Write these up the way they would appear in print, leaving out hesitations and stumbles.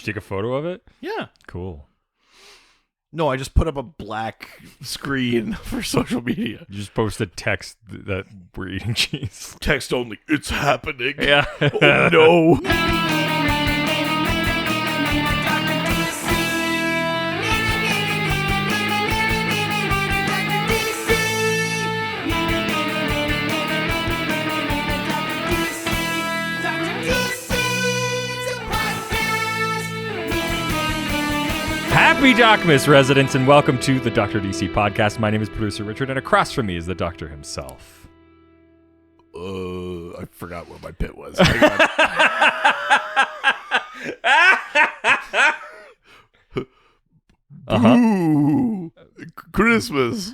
you take a photo of it? Yeah. Cool. No, I just put up a black screen for social media. You just posted text that we're eating cheese. Text only. It's happening. Yeah. Oh, no. Happy DocMas residents, and welcome to the Dr. DC podcast. My name is producer Richard, and across from me is the doctor himself. I forgot what my pit was. Ooh, Christmas.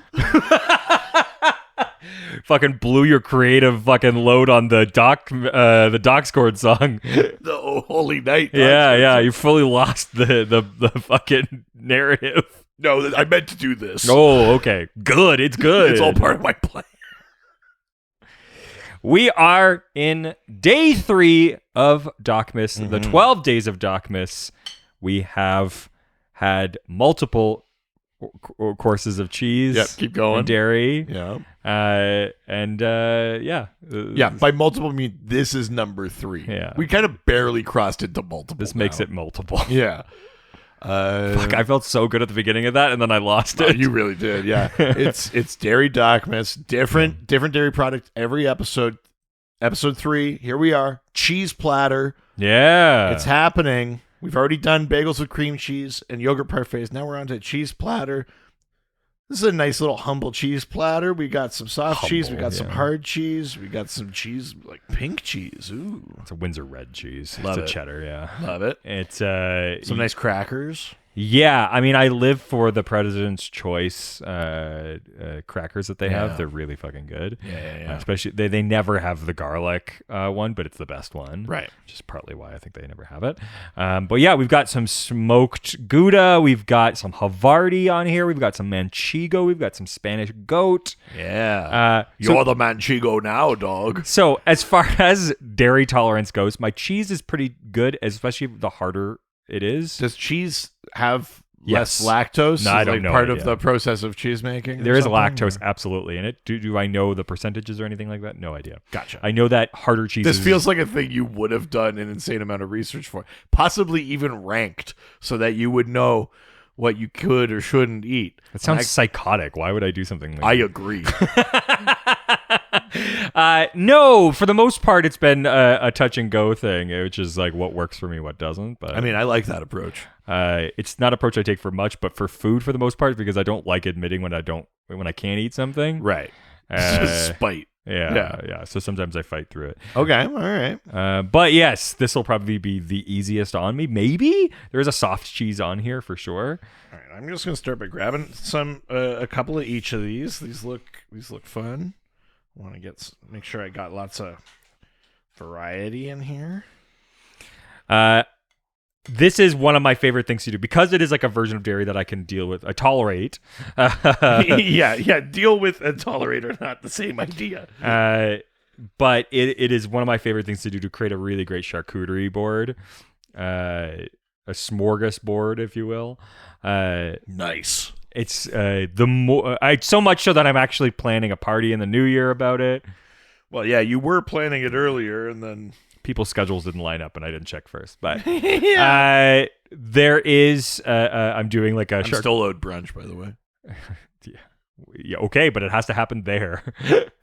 Fucking blew your creative fucking load on the Docscord song. The Holy Night. Yeah. You fully lost the fucking narrative. No, I meant to do this. Oh, okay. Good. It's good. It's all part of my plan. We are in day 3 of DocMas, the 12 days of DocMas. We have had multiple courses of cheese. Yep, keep going. And dairy. Yeah. Yeah, by multiple, I mean this is number 3. Yeah. We kind of barely crossed into multiple. This makes it multiple. Yeah. Fuck, I felt so good at the beginning of that, and then I lost it. You really did, yeah. It's Dairy DocMas, different dairy product every episode. Episode 3, here we are. Cheese platter. Yeah. It's happening. We've already done bagels with cream cheese and yogurt parfaits. Now we're on to cheese platter. This is a nice little humble cheese platter. We got some soft cheese. We got some hard cheese. We got some cheese, like pink cheese. Ooh. It's a Windsor red cheese. Love it's it. a cheddar, yeah. Love it. It's some nice crackers. Yeah, I mean, I live for the President's Choice crackers that they have. They're really fucking good. Yeah. Especially, they never have the garlic one, but it's the best one. Right. Which is partly why I think they never have it. But yeah, we've got some smoked Gouda. We've got some Havarti on here. We've got some Manchego. We've got some Spanish goat. Yeah. You're the Manchego now, dog. So as far as dairy tolerance goes, my cheese is pretty good, especially the harder it is. Does cheese have less lactose? No, I don't like know. Part of the process of cheese making? There is lactose absolutely in it. Do I know the percentages or anything like that? No idea. Gotcha. I know that harder cheeses... This feels like a thing you would have done an insane amount of research for. Possibly even ranked so that you would know what you could or shouldn't eat. It sounds psychotic. Why would I do something like I agree. No, for the most part, it's been a touch and go thing, which is like what works for me, what doesn't. But I mean, I like that approach. It's not an approach I take for much, but for food, for the most part, because I don't like admitting when I can't eat something. Right. Spite. Yeah. So sometimes I fight through it. Okay. All right. But yes, this will probably be the easiest on me. Maybe there is a soft cheese on here for sure. All right. I'm just gonna start by grabbing a couple of each of these. These look fun. I want to make sure I got lots of variety in here. This is one of my favorite things to do because it is like a version of dairy that I can deal with. I tolerate. Yeah. Deal with and tolerate are not the same idea. But it is one of my favorite things to do to create a really great charcuterie board, a smorgasbord, if you will. Nice. It's so much so that I'm actually planning a party in the new year about it. Well, yeah, you were planning it earlier, and then people's schedules didn't line up, and I didn't check first. But there is I'm doing like a. I'm still owed brunch, by the way. Yeah, okay, but it has to happen there.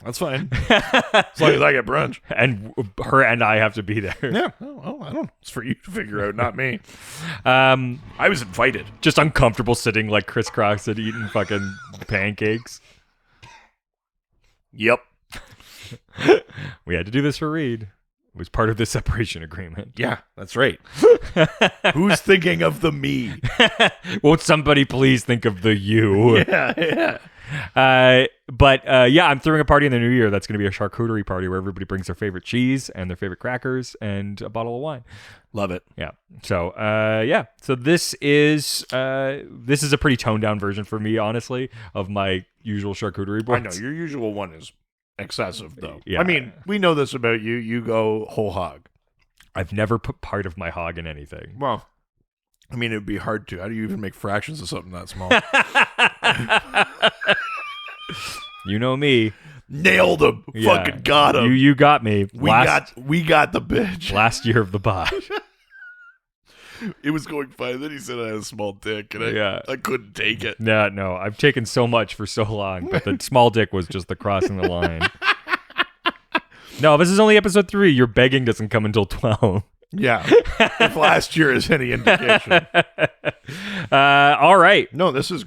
That's fine. As long as I get brunch. And her and I have to be there. Yeah. Oh, I don't. It's for you to figure out, not me. I was invited. Just uncomfortable sitting like crisscross and eating fucking pancakes. Yep. We had to do this for Reed. It was part of the separation agreement. Yeah, that's right. Who's thinking of the me? Won't somebody please think of the you? Yeah. But I'm throwing a party in the new year. That's going to be a charcuterie party where everybody brings their favorite cheese and their favorite crackers and a bottle of wine. Love it. Yeah. So, So this is a pretty toned down version for me, honestly, of my usual charcuterie boards. I know your usual one is excessive, though. Yeah. I mean, we know this about you. You go whole hog. I've never put part of my hog in anything. Well, I mean, it would be hard to. How do you even make fractions of something that small? You know me. Nailed him. Yeah. Fucking got him. You got me. We got the bitch. Last year of the Bosch. It was going fine. Then he said I had a small dick, and I couldn't take it. Yeah, no. I've taken so much for so long, but the small dick was just the crossing the line. No, this is only episode 3. Your begging doesn't come until 12. Yeah. If last year is any indication. All right. No, this is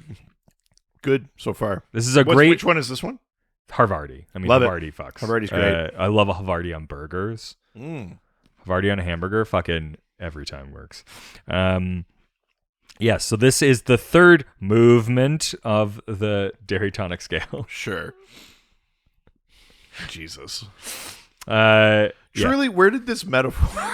good so far. This is great. Which one is this one? Havarti. I mean, Love Havarti it. fucks. Havarti's great. I love a Havarti on burgers. Havarti on a hamburger, fucking every time works. Yeah, so this is the third movement of the dairy tonic scale. Sure. Jesus. Surely, where did this metaphor...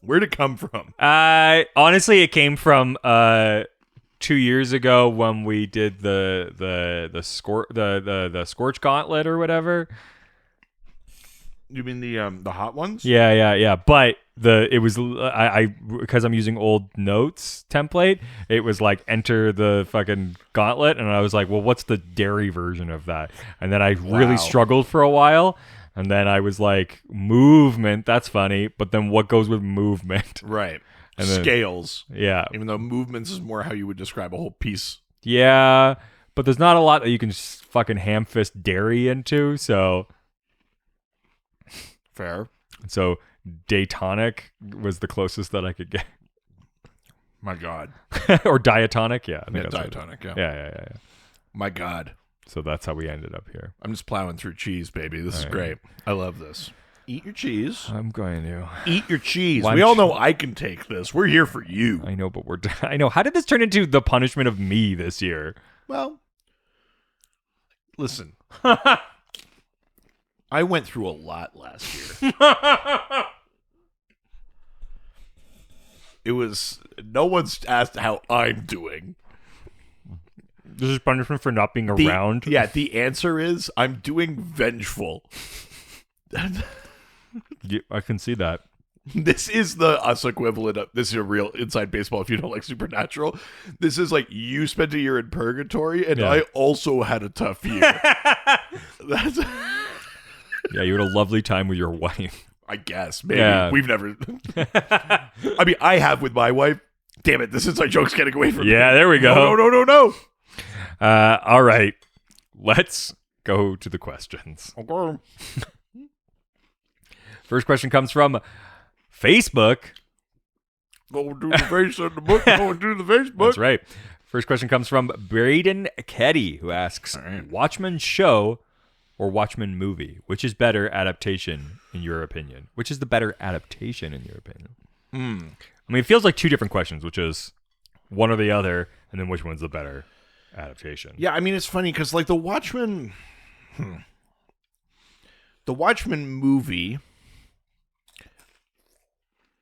Where'd it come from? Honestly, it came from 2 years ago when we did the Scorch Gauntlet or whatever. You mean the hot ones? Yeah. But it was I because I'm using old notes template. It was like enter the fucking gauntlet, and I was like, well, what's the dairy version of that? And then I really struggled for a while. And then I was like, movement, that's funny. But then what goes with movement? Right. And then, scales. Yeah. Even though movements is more how you would describe a whole piece. Yeah. But there's not a lot that you can fucking ham fist dairy into. So. Fair. So Daytonic was the closest that I could get. My God. Or diatonic. Yeah. I think diatonic. Yeah. Yeah. My God. So that's how we ended up here. I'm just plowing through cheese, baby. This is great. I love this. Eat your cheese. I'm going to. Eat your cheese. We all know I can take this. We're here for you. I know, but I know. How did this turn into the punishment of me this year? Well, listen. I went through a lot last year. It was... No one's asked how I'm doing. This is punishment for not being around? Yeah, the answer is I'm doing vengeful. Yeah, I can see that. This is the us equivalent of... This is a real inside baseball if you don't like Supernatural. This is like you spent a year in purgatory, and I also had a tough year. That's... Yeah, you had a lovely time with your wife. I guess, maybe. Yeah. We've never... I mean, I have with my wife. Damn it, this inside joke's getting away from me. Yeah, there we go. No. All right. Let's go to the questions. Okay. First question comes from Facebook. Go do the face in the book. Go do the Facebook. That's right. First question comes from Braden Keddy, who asks, Watchmen show or Watchmen movie? Which is better adaptation in your opinion? Which is the better adaptation in your opinion? I mean, it feels like two different questions, which is one or the other, and then which one's the better adaptation? Yeah, I mean, it's funny because like the Watchmen movie,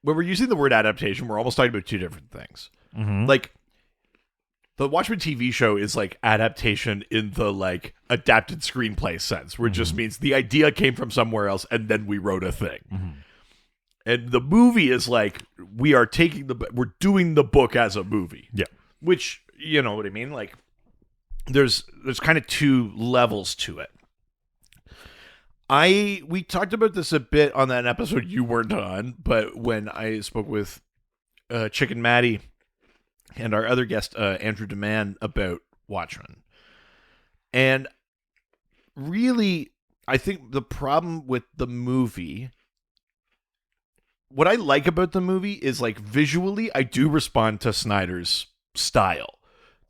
when we're using the word adaptation, we're almost talking about two different things. Like the Watchmen TV show is like adaptation in the like adapted screenplay sense, where it just means the idea came from somewhere else and then we wrote a thing. And the movie is like we're doing the book as a movie. Yeah. Which, you know what I mean? Like there's kind of two levels to it. We talked about this a bit on that episode you weren't on, but when I spoke with Chicken Maddie and our other guest, Andrew DeMann, about Watchmen. And really, I think the problem with the movie, what I like about the movie is like visually, I do respond to Snyder's style.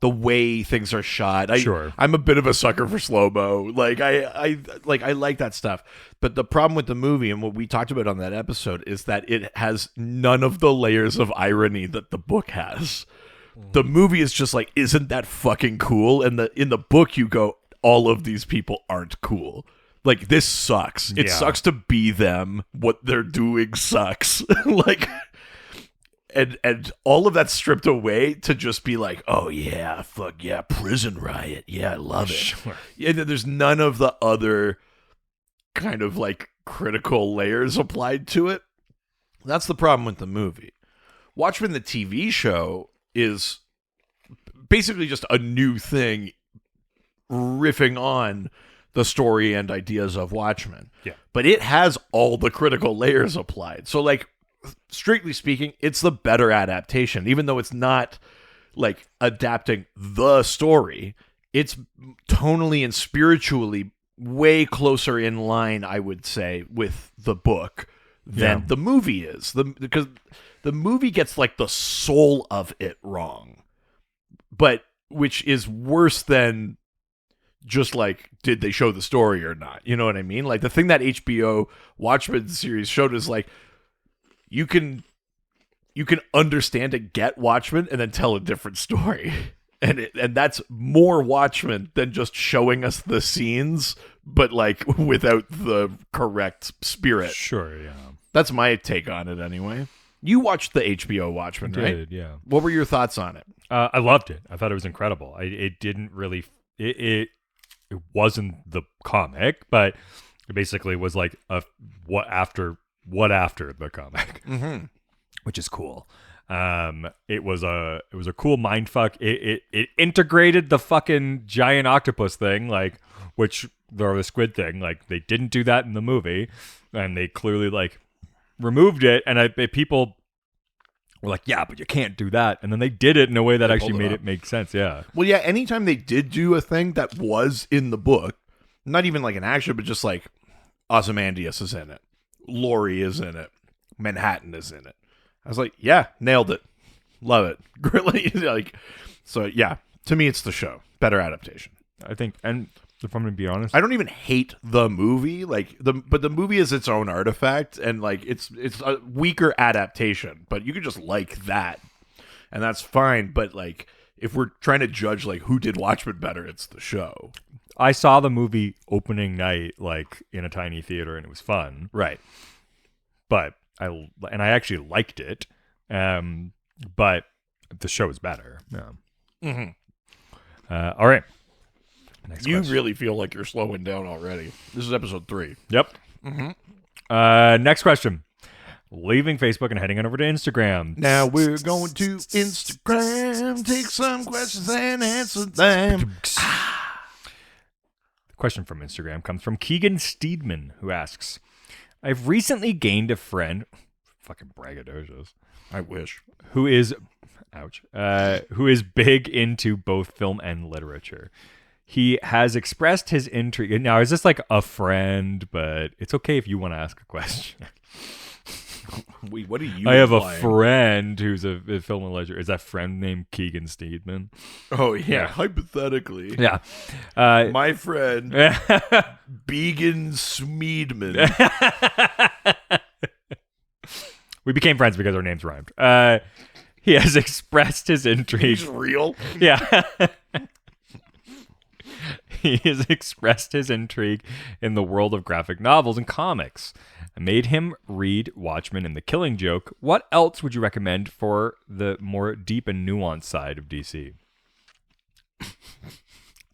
The way things are shot. Sure. I'm a bit of a sucker for slow-mo. Like I like that stuff. But the problem with the movie and what we talked about on that episode is that it has none of the layers of irony that the book has. The movie is just like, isn't that fucking cool? And in the book you go, all of these people aren't cool. Like, this sucks. It sucks to be them. What they're doing sucks. Like, and all of that stripped away to just be like, oh yeah, fuck yeah, prison riot. Yeah, I love it. Sure. And then there's none of the other kind of like critical layers applied to it. That's the problem with the movie. Watchmen, the TV show, is basically just a new thing riffing on the story and ideas of Watchmen. Yeah. But it has all the critical layers applied. So, like, strictly speaking, it's the better adaptation. Even though it's not, like, adapting the story, it's tonally and spiritually way closer in line, I would say, with the book than the movie is. Because the movie gets, like, the soul of it wrong. But, which is worse than just like, did they show the story or not? You know what I mean? Like, the thing that HBO Watchmen series showed is, like, you can understand and get Watchmen and then tell a different story. And that's more Watchmen than just showing us the scenes, but, like, without the correct spirit. Sure, yeah. That's my take on it anyway. You watched the HBO Watchmen, right? I did, yeah. What were your thoughts on it? I loved it. I thought it was incredible. It didn't really... It wasn't the comic, but it basically was like what after the comic, which is cool. It was a cool mindfuck. It integrated the fucking giant octopus thing, like, which the squid thing, like, they didn't do that in the movie, and they clearly, like, removed it. And people were like, yeah, but you can't do that. And then they did it in a way that actually made it make sense. Yeah. Well, yeah, anytime they did do a thing that was in the book, not even like an action, but just like Ozymandias is in it, Lori is in it, Manhattan is in it. I was like, yeah, nailed it. Love it. Really, like, so yeah, to me, it's the show. Better adaptation, I think. And if I'm going to be honest, I don't even hate the movie, but the movie is its own artifact, and, like, it's a weaker adaptation, but you could just like that, and that's fine. But, like, if we're trying to judge, like, who did Watchmen better, it's the show. I saw the movie opening night, like, in a tiny theater, and it was fun. Right. But I actually liked it. But the show is better. Yeah. All right. Next you question. really feel like you're slowing down already. This is episode 3. Yep. Next question. Leaving Facebook and heading on over to Instagram. Now we're going to Instagram, take some questions and answer them. The question from Instagram comes from Keegan Steedman, who asks, I've recently gained a friend, fucking braggadocious, I wish, who is big into both film and literature. He has expressed his intrigue. Now, is this like a friend? But it's okay if you want to ask a question. Wait, what are you? I have a friend who's a film and literature. Is that friend named Keegan Steedman? Oh, yeah. Hypothetically. Yeah. My friend, Began Smeedman. We became friends because our names rhymed. He has expressed his intrigue. He's real? Yeah. He has expressed his intrigue in the world of graphic novels and comics. I made him read Watchmen and The Killing Joke. What else would you recommend for the more deep and nuanced side of DC?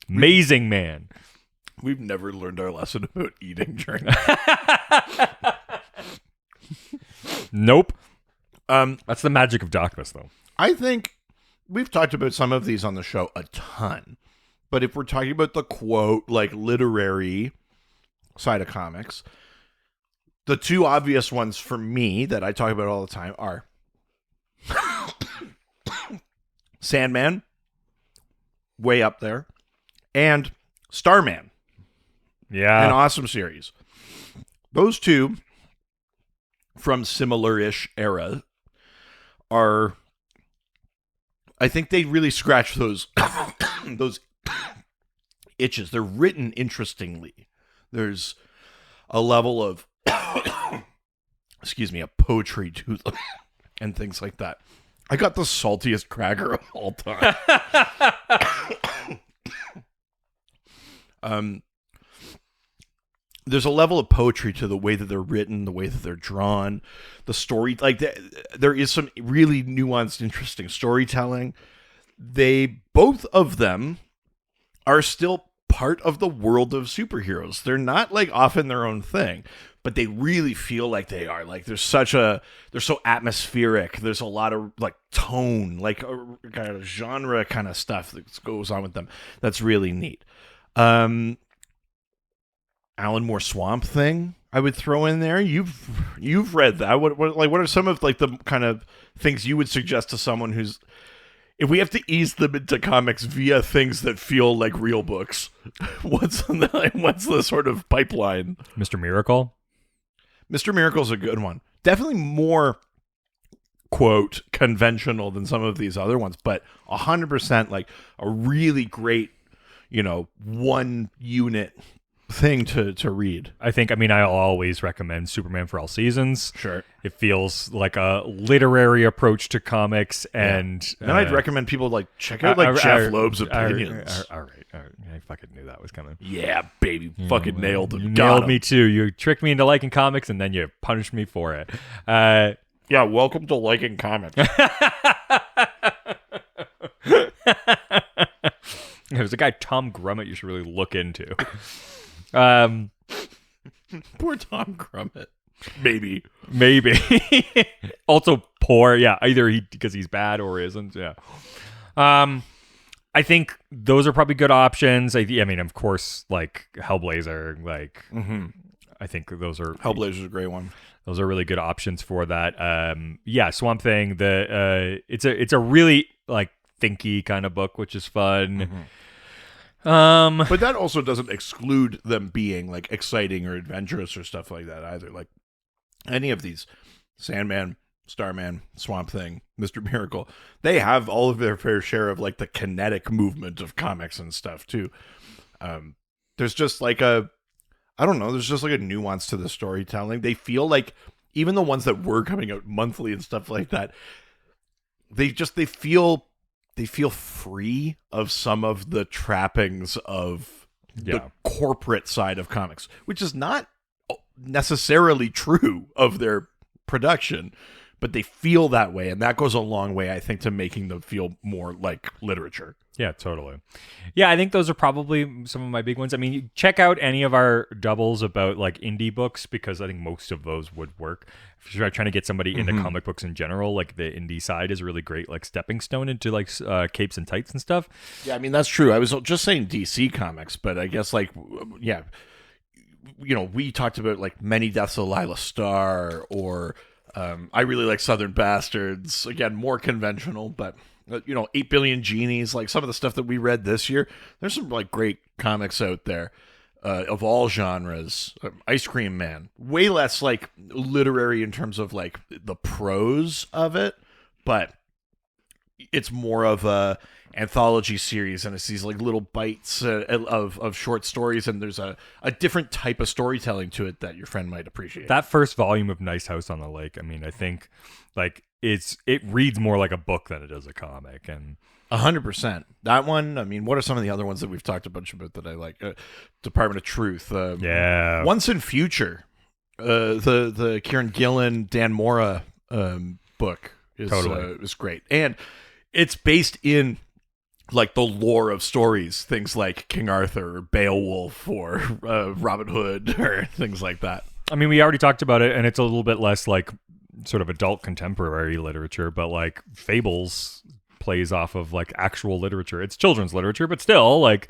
Amazing man. We've never learned our lesson about eating during. Nope. That's the magic of DocMas, though. I think we've talked about some of these on the show a ton. But if we're talking about the quote, like, literary side of comics, the two obvious ones for me that I talk about all the time are Sandman, way up there, and Starman. Yeah. An awesome series. Those two, from similar-ish era, are, I think they really scratch those those itches. They're written interestingly. There's a level of a poetry to them and things like that. I got the saltiest cracker of all time. There's a level of poetry to the way that they're written, the way that they're drawn, the story. Like, there is some really nuanced, interesting storytelling. Both of them are still part of the world of superheroes. They're not, like, off in their own thing. but they really feel like they are. Like they're so atmospheric. There's a lot of like tone, like a kind of genre kind of stuff that goes on with them. That's really neat. Alan Moore Swamp Thing I would throw in there. You've read that. What are some of like the kind of things you would suggest to someone who's, if we have to ease them into comics via things that feel like real books, what's the sort of pipeline? Mr. Miracle? Mr. Miracle's a good one. Definitely more, quote, conventional than some of these other ones, but 100% like a really great, one unit thing to read. I'll always recommend Superman for All Seasons. Sure. It feels like a literary approach to comics, and I'd recommend people like check out Jeff Loeb's opinions. All right. I fucking knew that was coming. Yeah, baby. Fucking nailed it. You nailed me too. You tricked me into liking comics, and then you punished me for it. Yeah, welcome to liking comics. There's a guy, Tom Grummett, you should really look into. Poor Tom Grummett. Maybe. Also poor. Yeah, either because he's bad or isn't. Yeah. I think those are probably good options. I mean, of course, like Hellblazer. Like, I think those are Hellblazer's a great one. Those are really good options for that. Yeah, Swamp Thing. It's a really like thinky kind of book, which is fun. But that also doesn't exclude them being like exciting or adventurous or stuff like that either. Like any of these, Sandman, Starman, Swamp Thing, Mr. Miracle, they have all of their fair share of like the kinetic movement of comics and stuff too. There's just like there's just like a nuance to the storytelling. They feel like even the ones that were coming out monthly and stuff like that, they feel free of some of the trappings of the corporate side of comics, which is not necessarily true of their production, but they feel that way, and that goes a long way, I think, to making them feel more like literature. Yeah, totally. Yeah, I think those are probably some of my big ones. I mean, you check out any of our doubles about like indie books, because I think most of those would work. If you're trying to get somebody into comic books in general, like the indie side is a really great like stepping stone into like capes and tights and stuff. Yeah, I mean, that's true. I was just saying DC Comics, but I guess like, yeah, we talked about like Many Deaths of Lila Starr, or I really like Southern Bastards. Again, more conventional, but 8 Billion Genies, like some of the stuff that we read this year. There's some like great comics out there of all genres. Ice Cream Man, way less like literary in terms of like the prose of it, but it's more of a anthology series, and it's these like little bites of short stories, and there's a different type of storytelling to it that your friend might appreciate. That first volume of Nice House on the Lake, I mean, I think like it reads more like a book than it does a comic. And 100%. That one, I mean, what are some of the other ones that we've talked a bunch about that I like? Department of Truth. Once in Future. The Kieran Gillen, Dan Mora book is great. And it's based in like the lore of stories, things like King Arthur or Beowulf or Robin Hood or things like that. I mean, we already talked about it, and it's a little bit less like sort of adult contemporary literature, but like Fables plays off of like actual literature. It's children's literature, but still like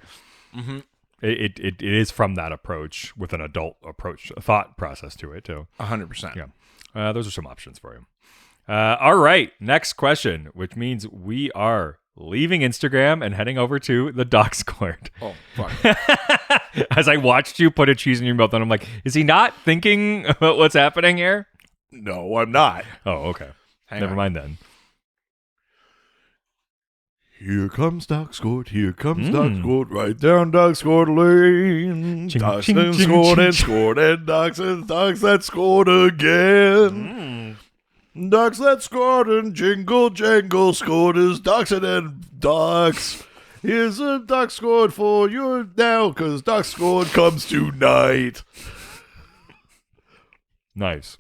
it is from that approach with an adult approach, a thought process to it too. 100%. Yeah. Those are some options for you. All right. Next question, which means we are leaving Instagram and heading over to the Discord. Oh, fuck. As I watched you put a cheese in your mouth, and I'm like, is he not thinking about what's happening here? No, I'm not. Oh, okay. Never mind then. Here comes Discord, here comes Discord, right down Discord Lane. Docs and scored and scored, and Docs that scored again. Docs that scored and jingle jangle scored is Docs and Docs. Here's a Doc scored for you now, because Doc scored comes tonight. Nice.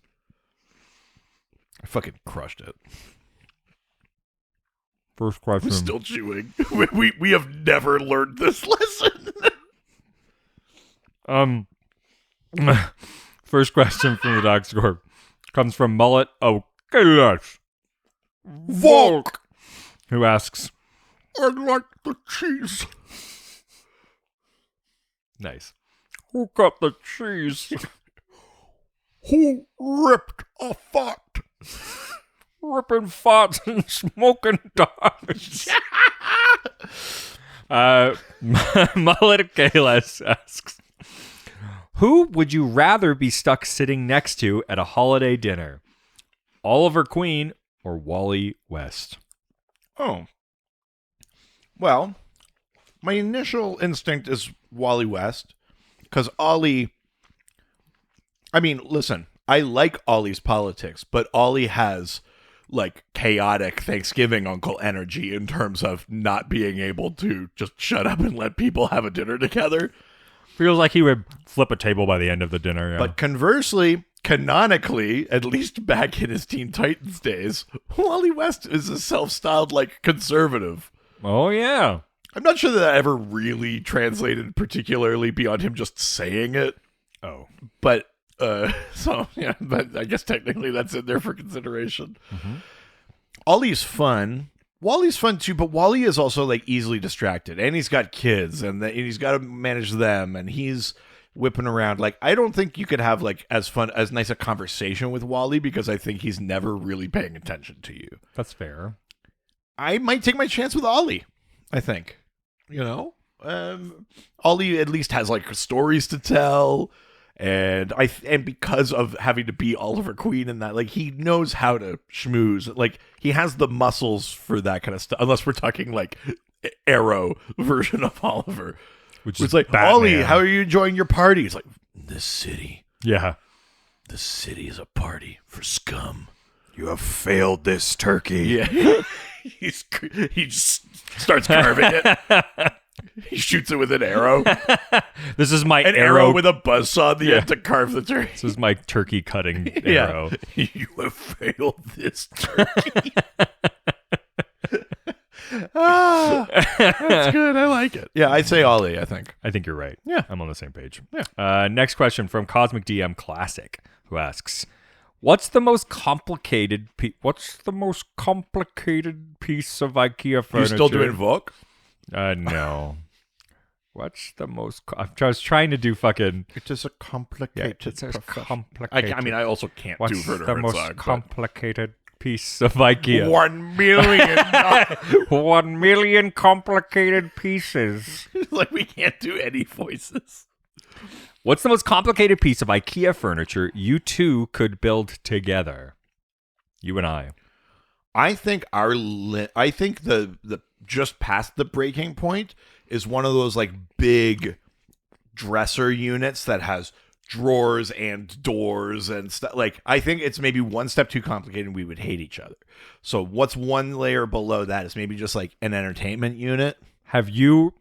I fucking crushed it. First question. I'm still chewing. We have never learned this lesson. First question from the Doc Score comes from Mullet O'Killis Volk, who asks, I'd like the cheese. Nice. Who got the cheese? Who ripped a fart? Ripping farts and smoking dogs. Mullet O'Killis asks, who would you rather be stuck sitting next to at a holiday dinner? Oliver Queen or Wally West? Oh. Well, my initial instinct is Wally West. Because Ollie... I mean, listen, I like Ollie's politics, but Ollie has, like, chaotic Thanksgiving uncle energy in terms of not being able to just shut up and let people have a dinner together. Feels like he would flip a table by the end of the dinner. Yeah. But conversely, canonically, at least back in his Teen Titans days, Wally West is a self-styled, like, conservative. Oh, yeah. I'm not sure that ever really translated particularly beyond him just saying it. Oh. But, so, yeah, but I guess technically that's in there for consideration. Mm-hmm. Ollie's fun. Wally's fun too, but Wally is also like easily distracted, and he's got kids, and he's got to manage them, and he's whipping around. Like, I don't think you could have like as nice a conversation with Wally because I think he's never really paying attention to you. That's fair. I might take my chance with Ollie. I think, Ollie at least has like stories to tell. And because of having to be Oliver Queen and that, like, he knows how to schmooze. Like, he has the muscles for that kind of stuff. Unless we're talking like Arrow version of Oliver, which is like, Batman. Ollie, how are you enjoying your party? He's like, this city, this city is a party for scum. You have failed this turkey. Yeah, he just starts carving it. He shoots it with an arrow. This is my arrow with a buzzsaw at the end to carve the turkey. This is my turkey cutting arrow. You have failed this turkey. That's good. I like it. Yeah, I'd say Ollie, I think. I think you're right. Yeah. I'm on the same page. Yeah. Next question from Cosmic DM Classic, who asks, What's the most complicated piece of IKEA furniture? You still doing Volk? No. What's the most... I was trying to do fucking... It is a complicated... it's complicated. I mean, I also can't What's do Werner the Herzog, most complicated piece of IKEA? 1 million. 1 million complicated pieces. Like, we can't do any voices. What's the most complicated piece of IKEA furniture you two could build together? You and I. I think the just past the breaking point is one of those like big dresser units that has drawers and doors and stuff. Like, I think it's maybe one step too complicated and we would hate each other. So what's one layer below that is maybe just like an entertainment unit. Have you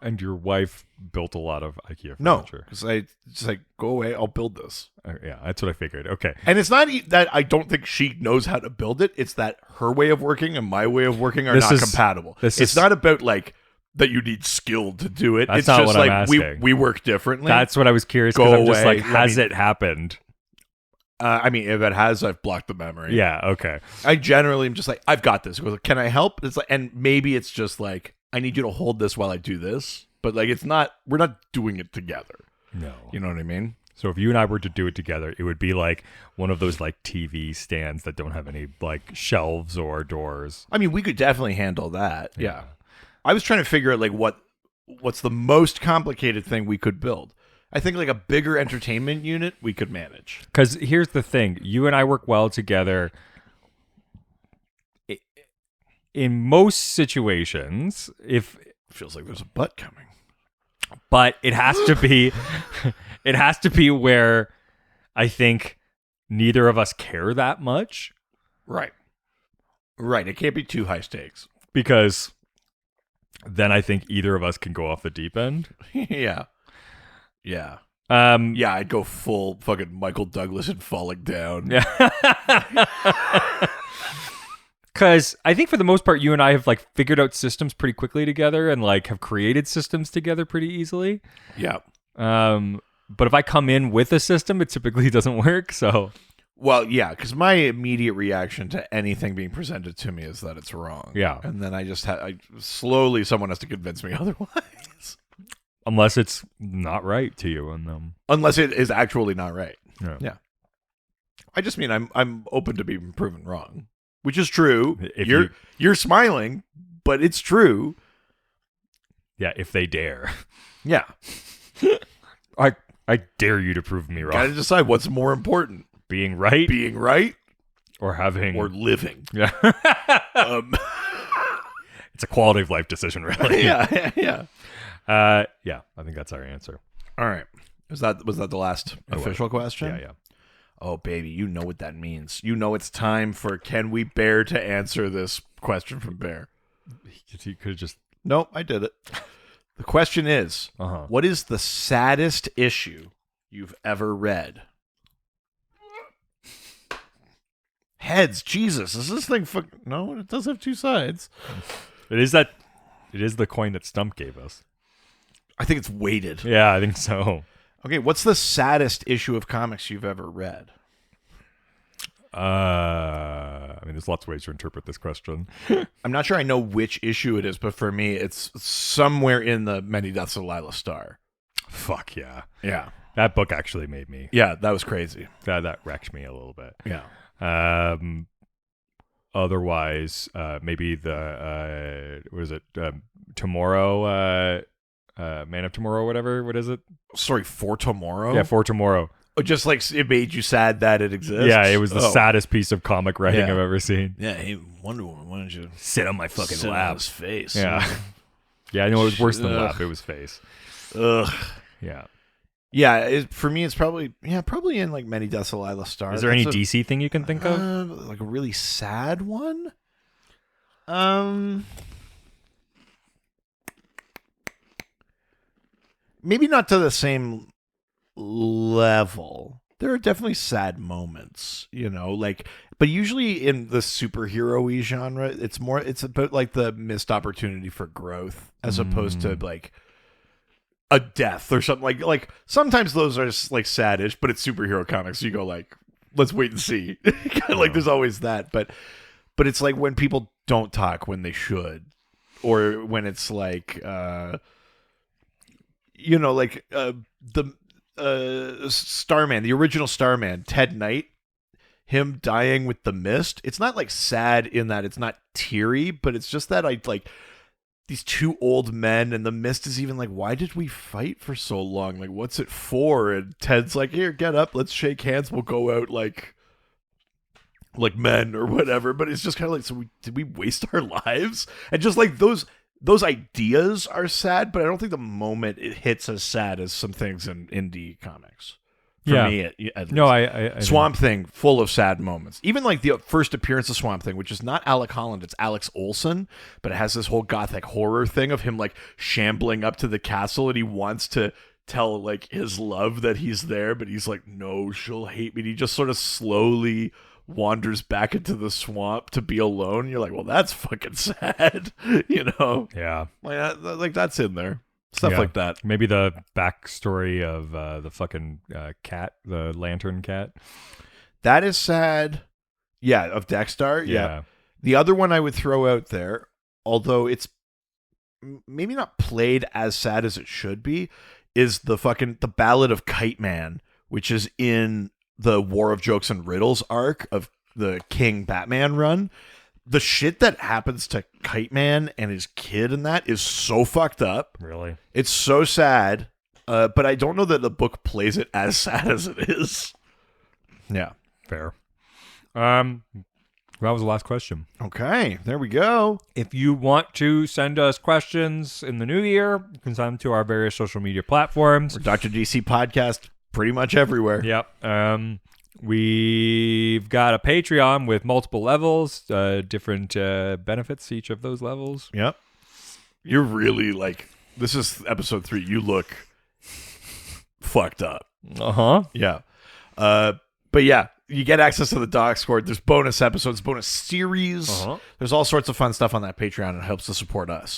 and your wife built a lot of IKEA furniture? No, because I just like, go away, I'll build this. Yeah, that's what I figured. Okay. And it's not that I don't think she knows how to build it. It's that her way of working and my way of working are not compatible. It's not about like that you need skill to do it. It's just like we work differently. That's what I was curious because I'm just like, has it happened? I mean, if it has, I've blocked the memory. Yeah, okay. I generally am just like, I've got this. Can I help? It's like, and maybe it's just like, I need you to hold this while I do this. But like, we're not doing it together. No. You know what I mean? So if you and I were to do it together, it would be like one of those like TV stands that don't have any like shelves or doors. I mean, we could definitely handle that. Yeah. I was trying to figure out like what's the most complicated thing we could build. I think like a bigger entertainment unit we could manage. Because here's the thing. You and I work well together. In most situations, if... It feels like there's a butt coming. But it has to be... It has to be where I think neither of us care that much. Right. Right. It can't be too high stakes. Because then I think either of us can go off the deep end. Yeah. Yeah. Yeah, I'd go full fucking Michael Douglas and falling down. Yeah. Because I think for the most part, you and I have like figured out systems pretty quickly together and like have created systems together pretty easily. Yeah. But if I come in with a system, it typically doesn't work. So, well, yeah, because my immediate reaction to anything being presented to me is that it's wrong. Yeah. And then I just slowly someone has to convince me otherwise. Unless it's not right to you, and unless it is actually not right. Yeah. I just mean I'm open to being proven wrong, which is true. If you're smiling, but it's true. Yeah, if they dare. Yeah. I dare you to prove me wrong. Gotta decide what's more important. Being right? Being right? Or having... Or living. Yeah. It's a quality of life decision, really. Yeah. Yeah, I think that's our answer. All right. Was that the last official question? Yeah. Oh, baby, you know what that means. You know it's time for Can We Bear to answer this question from Bear. He could have just... Nope, I did it. The question is, what is the saddest issue you've ever read? Heads, Jesus, is this thing No, it does have two sides. It is the coin that Stump gave us. I think it's weighted. Yeah, I think so. Okay, what's the saddest issue of comics you've ever read? I mean, there's lots of ways to interpret this question. I'm not sure I know which issue it is, but for me, it's somewhere in the Many Deaths of Lila Starr. Fuck yeah. Yeah. That book actually made me. Yeah, that was crazy. That wrecked me a little bit. Yeah. Otherwise, maybe the, what is it? Tomorrow, Man of Tomorrow, whatever. What is it? Sorry, For Tomorrow? Yeah, For Tomorrow. Oh, just like it made you sad that it exists? Yeah, it was the saddest piece of comic writing I've ever seen. Yeah, hey, Wonder Woman, why don't you sit on my fucking lap? On his face. Yeah. Yeah, I know it was worse than lap. It was face. Ugh. Yeah. Yeah, for me, it's probably in like Many Deaths of Lila Starr. Is there any DC thing you can think of? Like a really sad one? Maybe not to the same level. There are definitely sad moments, but usually in the superhero-y genre, it's about like the missed opportunity for growth as opposed to like a death or something. Like sometimes those are like saddish, but it's superhero comics. So you go like, let's wait and see. Like there's always that, but it's like when people don't talk when they should, or when it's like, the Starman, the original Starman, Ted Knight, him dying with the mist. It's not like sad in that it's not teary, but it's just that I like these two old men, and the mist is even like, why did we fight for so long? Like, what's it for? And Ted's like, here, get up, let's shake hands, we'll go out like men or whatever. But it's just kind of like, so did we waste our lives? And just like those ideas are sad, but I don't think the moment it hits as sad as some things in indie comics. For me, at least. No, I Swamp Thing, full of sad moments. Even like the first appearance of Swamp Thing, which is not Alec Holland, it's Alex Olson, but it has this whole gothic horror thing of him like shambling up to the castle, and he wants to tell like his love that he's there, but he's like, no, she'll hate me. And he just sort of slowly wanders back into the swamp to be alone. You're like, well, that's fucking sad, Yeah. Like that's in there. Stuff like that. Maybe the backstory of the fucking cat, the lantern cat. That is sad. Yeah, of Dexter. Yeah. The other one I would throw out there, although it's maybe not played as sad as it should be, is the Ballad of Kite Man, which is in the War of Jokes and Riddles arc of the King Batman run. The shit that happens to Kite Man and his kid in that is so fucked up. Really? It's so sad, but I don't know that the book plays it as sad as it is. Yeah. Fair. That was the last question. Okay, there we go. If you want to send us questions in the new year, you can send them to our various social media platforms. We're Dr. DC Podcast pretty much everywhere. Yep. We've got a Patreon with multiple levels, different benefits, each of those levels. Yep. You're really like, this is episode 3. You look fucked up. Uh-huh. Yeah. But yeah, you get access to the Discord. There's bonus episodes, bonus series. There's all sorts of fun stuff on that Patreon. It helps to support us.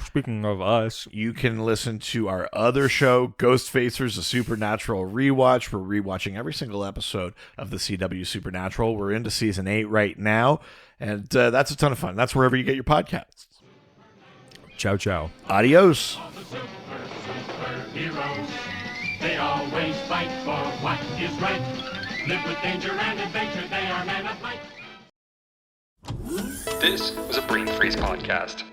Speaking of us, you can listen to our other show, Ghost Facers, a Supernatural rewatch. We're rewatching every single episode of the CW Supernatural. We're into season 8 right now, and that's a ton of fun. That's wherever you get your podcasts. Ciao, ciao. Adios. Heroes. They always fight for what is right. Live with danger and adventure. They are men of might. This was a Brain Freeze podcast.